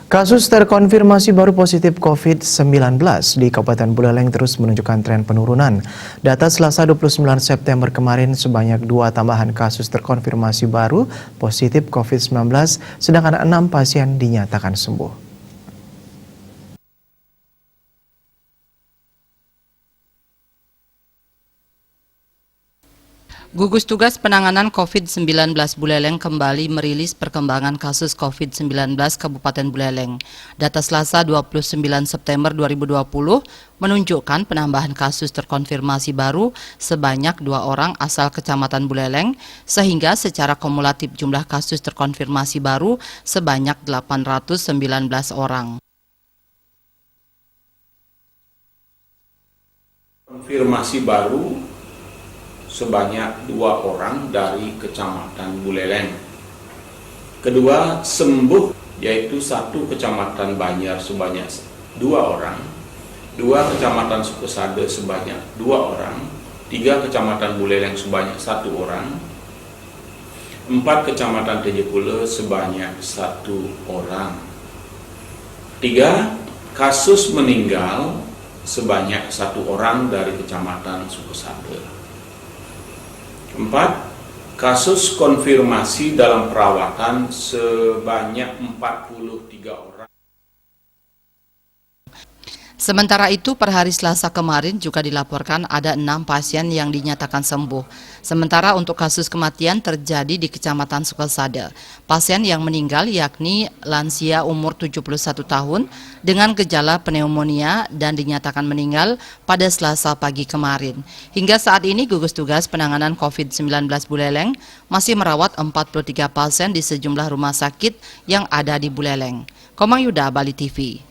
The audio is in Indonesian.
Kasus terkonfirmasi baru positif COVID-19 di Kabupaten Buleleng terus menunjukkan tren penurunan. Data Selasa 29 September kemarin sebanyak 2 tambahan kasus terkonfirmasi baru positif COVID-19, sedangkan 6 pasien dinyatakan sembuh. Gugus Tugas Penanganan COVID-19 Buleleng kembali merilis perkembangan kasus COVID-19 Kabupaten Buleleng. Data Selasa 29 September 2020 menunjukkan penambahan kasus terkonfirmasi baru sebanyak 2 orang asal Kecamatan Buleleng, sehingga secara kumulatif jumlah kasus terkonfirmasi baru sebanyak 819 orang. Konfirmasi baru sebanyak 2 orang dari Kecamatan Buleleng. Kedua, sembuh yaitu 1 Kecamatan Banjar sebanyak 2 orang, 2 Kecamatan Sukesade sebanyak 2 orang, 3 Kecamatan Buleleng sebanyak 1 orang, 4 Kecamatan Tejepule sebanyak 1 orang. 3 kasus meninggal sebanyak 1 orang dari Kecamatan Sukesade. 4 kasus konfirmasi dalam perawatan sebanyak 43 orang. Sementara itu, per hari Selasa kemarin juga dilaporkan ada 6 pasien yang dinyatakan sembuh. Sementara untuk kasus kematian terjadi di Kecamatan Sukesade. Pasien yang meninggal yakni lansia umur 71 tahun dengan gejala pneumonia dan dinyatakan meninggal pada Selasa pagi kemarin. Hingga saat ini, Gugus Tugas Penanganan COVID-19 Buleleng masih merawat 43 pasien di sejumlah rumah sakit yang ada di Buleleng. Komang Yuda, Bali TV.